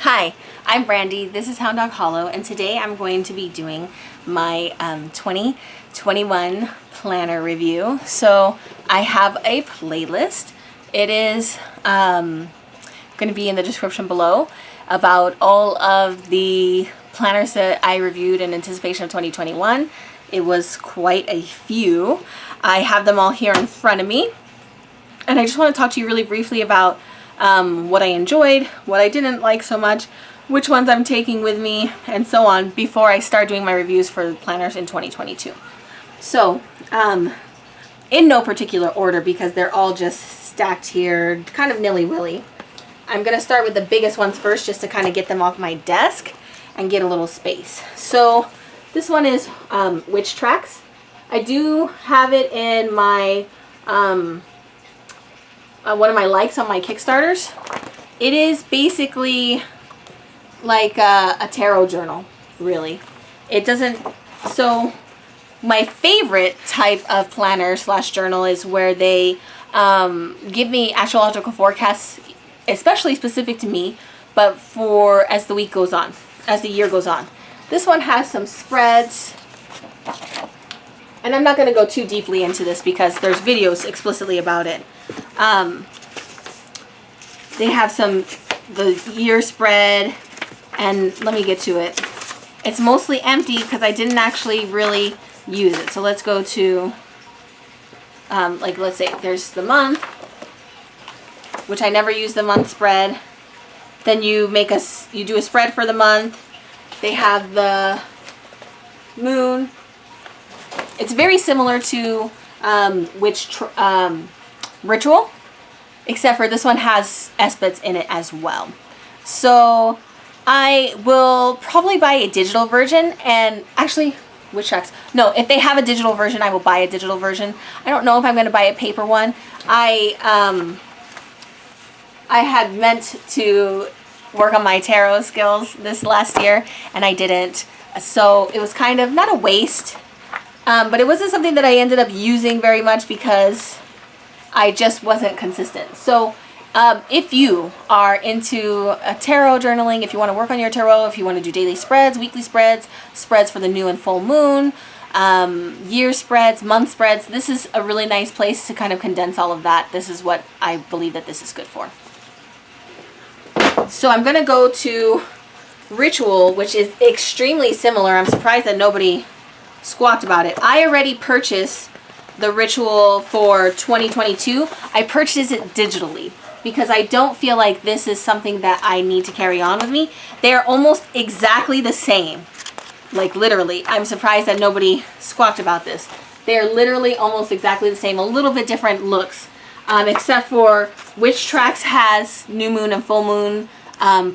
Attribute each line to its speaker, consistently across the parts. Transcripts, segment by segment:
Speaker 1: Hi, I'm Brandy. This is Hound Dog Hollow, and today I'm going to be doing my 2021 planner review. So I have a playlist. It is going to be in the description below about all of the planners that I reviewed in anticipation of 2021. It was quite a few. I have them all here in front of me, and I just want to talk to you really briefly about what I enjoyed, what I didn't like so much, which ones I'm taking with me, and so on before I start doing my reviews for the planners in 2022. So, in no particular order because they're all just stacked here, kind of nilly-willy. I'm going to start with the biggest ones first just to kind of get them off my desk and get a little space. So, this one is Witch Tracks. I do have it in my one of my likes on my Kickstarters. It is basically like a tarot journal, really. It doesn't, so my favorite type of planner slash journal is where they give me astrological forecasts, especially specific to me, but for as the week goes on, as the year goes on. This one has some spreads, and I'm not going to go too deeply into this because there's videos explicitly about it. They have the year spread, and let me get to it. It's mostly empty because I didn't actually really use it. So let's go to, like, let's say there's the month, which I never use the month spread. Then you do a spread for the month. They have the moon. It's very similar to Ritual, except for this one has espettes in it as well. So I will probably buy a digital version, and actually, Witch Tracks. No, if they have a digital version, I will buy a digital version. I don't know if I'm going to buy a paper one. I had meant to work on my tarot skills this last year, and I didn't. So it was kind of not a waste, but it wasn't something that I ended up using very much because I just wasn't consistent. So if you are into tarot journaling, if you want to work on your tarot, if you want to do daily spreads, weekly spreads, spreads for the new and full moon, year spreads, month spreads, this is a really nice place to kind of condense all of that. This is what I believe that this is good for. So I'm going to go to Ritual, which is extremely similar. I'm surprised that nobody squawked about it. I already purchased the Ritual for 2022. I purchased it digitally because I don't feel like this is something that I need to carry on with me. They are almost exactly the same. Like literally. I'm surprised that nobody squawked about this. They are literally almost exactly the same. A little bit different looks. Except for Witch Tracks has new moon and full moon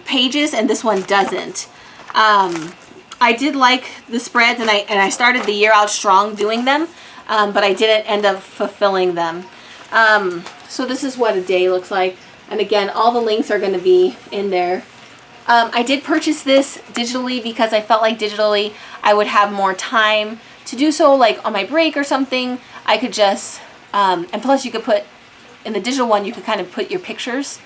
Speaker 1: pages, and this one doesn't. I did like the spreads, and I started the year out strong doing them. But I didn't end up fulfilling them. So this is what a day looks like. And again, all the links are going to be in there. I did purchase this digitally because I felt like digitally I would have more time to do so, like on my break or something. I could just, and plus you could put, in the digital one, you could kind of put your pictures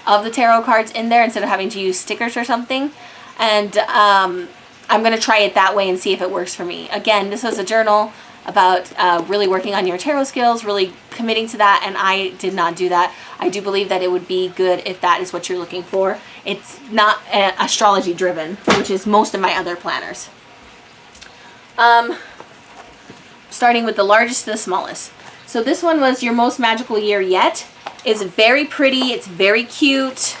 Speaker 1: of the tarot cards in there instead of having to use stickers or something. And I'm going to try it that way and see if it works for me. Again, this was a journal about really working on your tarot skills, really committing to that, and I did not do that. I do believe that it would be good if that is what you're looking for. It's not astrology driven, which is most of my other planners. Starting with the largest to the smallest. So this one was Your Most Magical Year Yet. It's very pretty, it's very cute,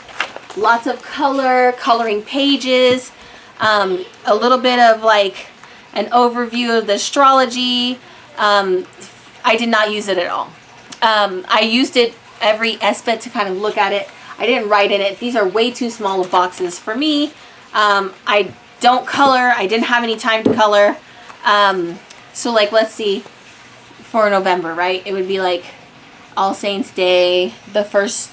Speaker 1: lots of color, coloring pages, a little bit of like an overview of the astrology. I did not use it at all. I used it every espet to kind of look at it. I didn't write in it. These are way too small of boxes for me. I don't color. I didn't have any time to color. So like, let's see, for November, right? It would be like All Saints Day, the first,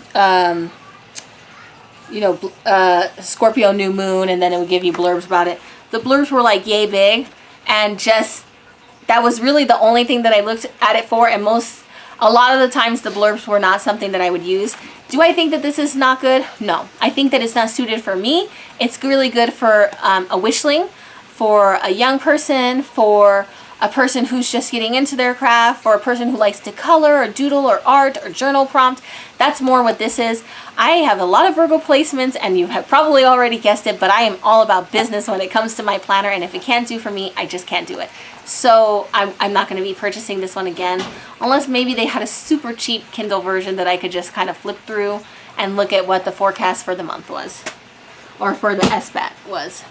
Speaker 1: Scorpio new moon, and then it would give you blurbs about it. The blurbs were like yay big. And just, that was really the only thing that I looked at it for. And most A lot of the times the blurbs were not something that I would use. Do I think that this is not good? No. I think that it's not suited for me. It's really good for a wishling, for a young person, for a person who's just getting into their craft, for a person who likes to color or doodle or art or journal prompt. That's more what this is. I have a lot of Virgo placements, and you have probably already guessed it, but I am all about business when it comes to my planner, and if it can't do for me, I just can't do it. So I'm not going to be purchasing this one again, unless maybe they had a super cheap Kindle version that I could just kind of flip through and look at what the forecast for the month was, or for the SBAT was.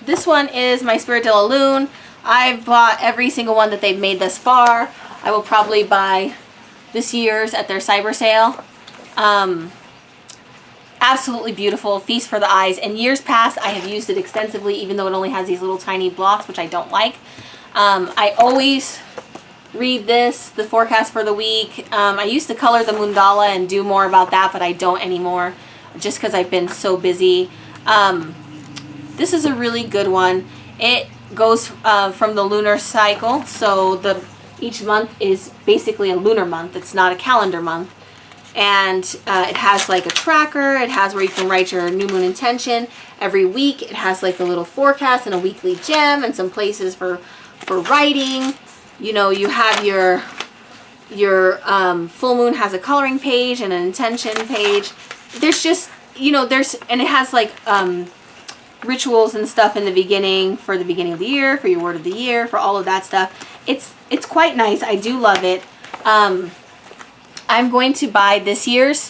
Speaker 1: This one is my Spirit de la Lune. I've bought every single one that they've made thus far. I will probably buy this year's at their cyber sale. Absolutely beautiful, feast for the eyes. In years past, I have used it extensively, even though it only has these little tiny blocks, which I don't like. I always read this, the forecast for the week. I used to color the mandala and do more about that, but I don't anymore, just because I've been so busy. This is a really good one. It goes from the lunar cycle, so each month is basically a lunar month. It's not a calendar month. And it has like a tracker. It has where you can write your new moon intention every week. It has like a little forecast and a weekly gem and some places for writing. You know, you have your full moon has a coloring page and an intention page. There's just, you know, and it has like rituals and stuff in the beginning, for the beginning of the year, for your word of the year, for all of that stuff. It's quite nice. I do love it. I'm going to buy this year's.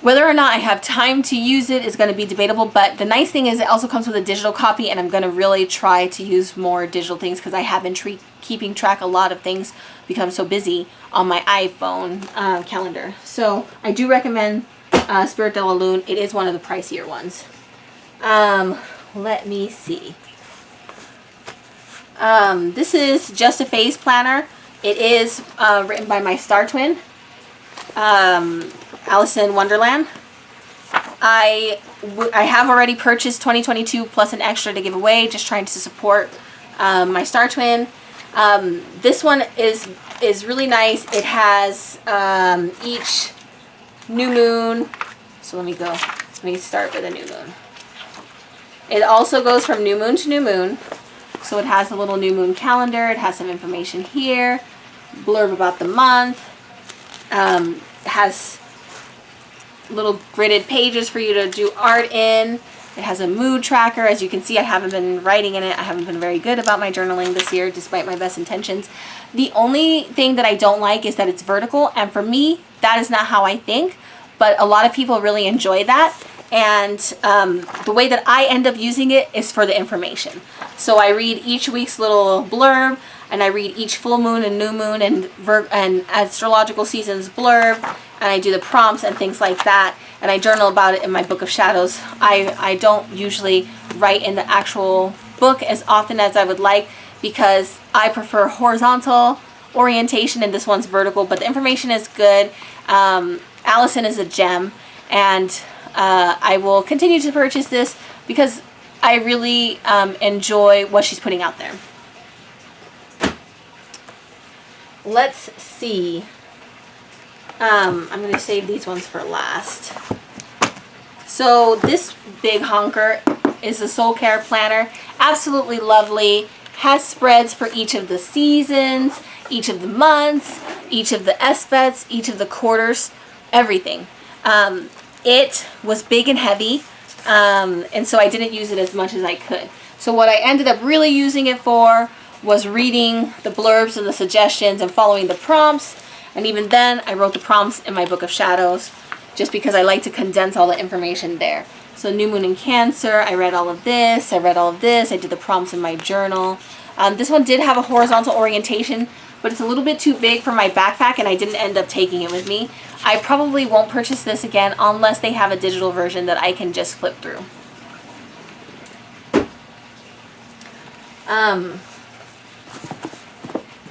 Speaker 1: Whether or not I have time to use it is going to be debatable, but the nice thing is it also comes with a digital copy, and I'm going to really try to use more digital things because I have been keeping track a lot of things because I'm so busy on my iPhone calendar. So I do recommend Spirit de la Lune. It is one of the pricier ones. Let me see. This is Just a Phase Planner. It is written by my star twin, Alice in Wonderland. I have already purchased 2022 plus an extra to give away, just trying to support my star twin. This one is really nice. It has each new moon. So let me start with a new moon. It also goes from new moon to new moon. So it has a little new moon calendar. It has some information here, blurb about the month. It has little gridded pages for you to do art in. It has a mood tracker. As you can see, I haven't been writing in it. I haven't been very good about my journaling this year, despite my best intentions. The only thing that I don't like is that it's vertical, and for me, that is not how I think, but a lot of people really enjoy that. And the way that I end up using it is for the information. So I read each week's little blurb, and I read each full moon and new moon and astrological seasons blurb, and I do the prompts and things like that, and I journal about it in my book of shadows. I don't usually write in the actual book as often as I would like because I prefer horizontal orientation, and this one's vertical, but the information is good. Allison is a gem, and I will continue to purchase this because I really enjoy what she's putting out there. Let's see. I'm going to save these ones for last. So this big honker is the Soul Care Planner. Absolutely lovely. Has spreads for each of the seasons, each of the months, each of the SBETs, each of the quarters, everything. It was big and heavy, and so I didn't use it as much as I could. So what I ended up really using it for was reading the blurbs and the suggestions and following the prompts. And even then, I wrote the prompts in my book of shadows just because I like to condense all the information there. So new moon in Cancer, I read all of this, I read all of this, I did the prompts in my journal. This one did have a horizontal orientation, but it's a little bit too big for my backpack, and I didn't end up taking it with me. I probably won't purchase this again unless they have a digital version that I can just flip through.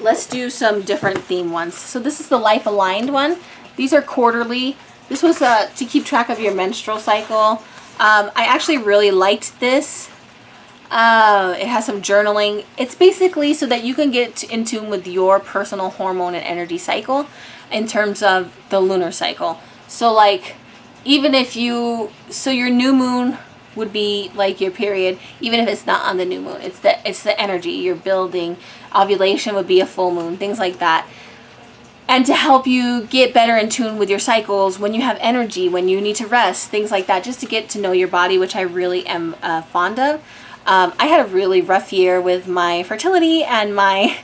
Speaker 1: Let's do some different theme ones. So this is the Life Aligned one. These are quarterly. This was to keep track of your menstrual cycle. I actually really liked this. It has some journaling. It's basically so that you can get in tune with your personal hormone and energy cycle in terms of the lunar cycle. So like, even if so your new moon would be like your period, even if it's not on the new moon. It's the energy you're building. Ovulation would be a full moon, things like that. And to help you get better in tune with your cycles, when you have energy, when you need to rest, things like that, just to get to know your body, which I really am fond of. I had a really rough year with my fertility and my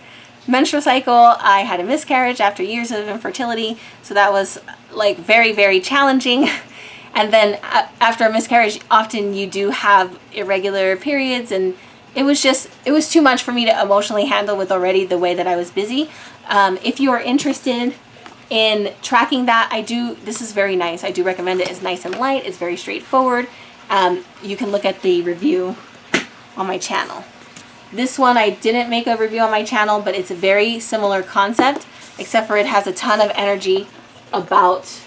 Speaker 1: menstrual cycle. I had a miscarriage after years of infertility, so that was like very, very challenging. And then after a miscarriage, often you do have irregular periods, and it was too much for me to emotionally handle with already the way that I was busy. If you are interested in tracking that, this is very nice. I do recommend it. It's nice and light. It's very straightforward. You can look at the review on my channel. This one I didn't make a review on my channel, but it's a very similar concept, except for it has a ton of energy about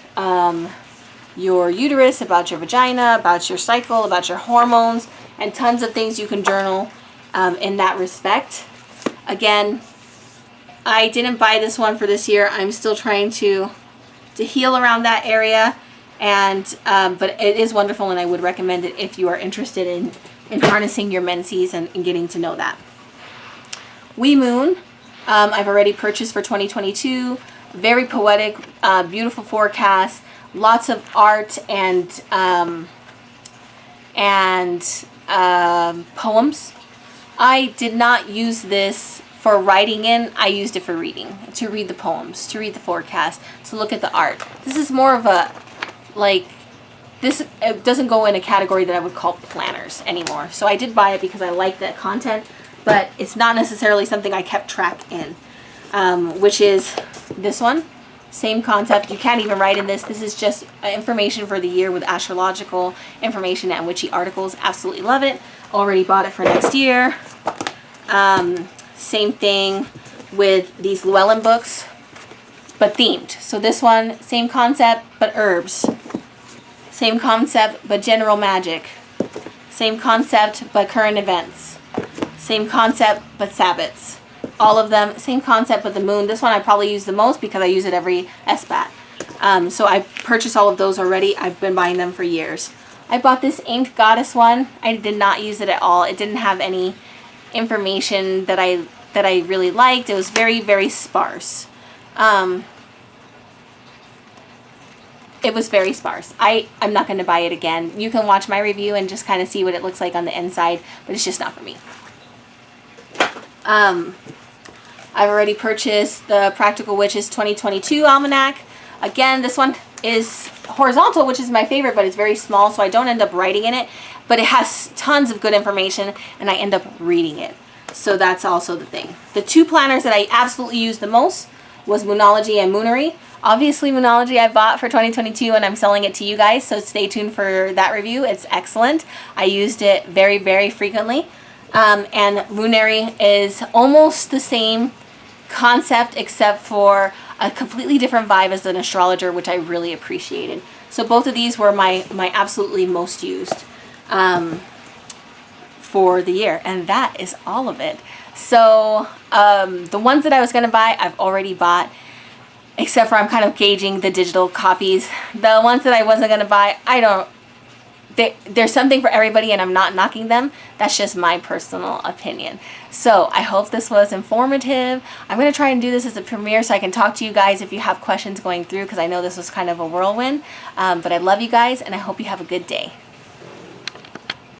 Speaker 1: your uterus, about your vagina, about your cycle, about your hormones, and tons of things you can journal in that respect. Again, I didn't buy this one for this year. I'm still trying to heal around that area, and but it is wonderful, and I would recommend it if you are interested in harnessing your menses and getting to know that. We Moon, I've already purchased for 2022. Very poetic, beautiful forecast, lots of art and poems. I did not use this for writing in. I used it for reading, to read the poems, to read the forecast, to look at the art. This is more of a, like, it doesn't go in a category that I would call planners anymore. So I did buy it because I like that content, but it's not necessarily something I kept track in, which is this one. Same concept. You can't even write in this. This is just information for the year with astrological information and witchy articles. Absolutely love it. Already bought it for next year. Same thing with these Llewellyn books, but themed. So this one, same concept, but herbs. Same concept, but general magic. Same concept, but current events. Same concept, but Sabbats. All of them, same concept, but the moon. This one I probably use the most because I use it every SBAT. So I purchased all of those already. I've been buying them for years. I bought this Inked Goddess one. I did not use it at all. It didn't have any information that I really liked. It was very, very sparse. It was very sparse. I'm not going to buy it again. You can watch my review and just kind of see what it looks like on the inside, but it's just not for me. I've already purchased the Practical Witches 2022 Almanac. Again, this one is horizontal, which is my favorite, but it's very small, so I don't end up writing in it. But it has tons of good information, and I end up reading it. So that's also the thing. The two planners that I absolutely used the most was Moonology and Moonery. Obviously, Moonology I bought for 2022, and I'm selling it to you guys, so stay tuned for that review. It's excellent. I used it very, very frequently. And Moonery is almost the same concept, except for a completely different vibe as an astrologer, which I really appreciated. So both of these were my absolutely most used for the year, and that is all of it. So the ones that I was going to buy, I've already bought, except for I'm kind of gauging the digital copies. The ones that I wasn't going to buy, there's something for everybody, and I'm not knocking them. That's just my personal opinion. So I hope this was informative. I'm going to try and do this as a premiere so I can talk to you guys if you have questions going through, because I know this was kind of a whirlwind. But I love you guys, and I hope you have a good day.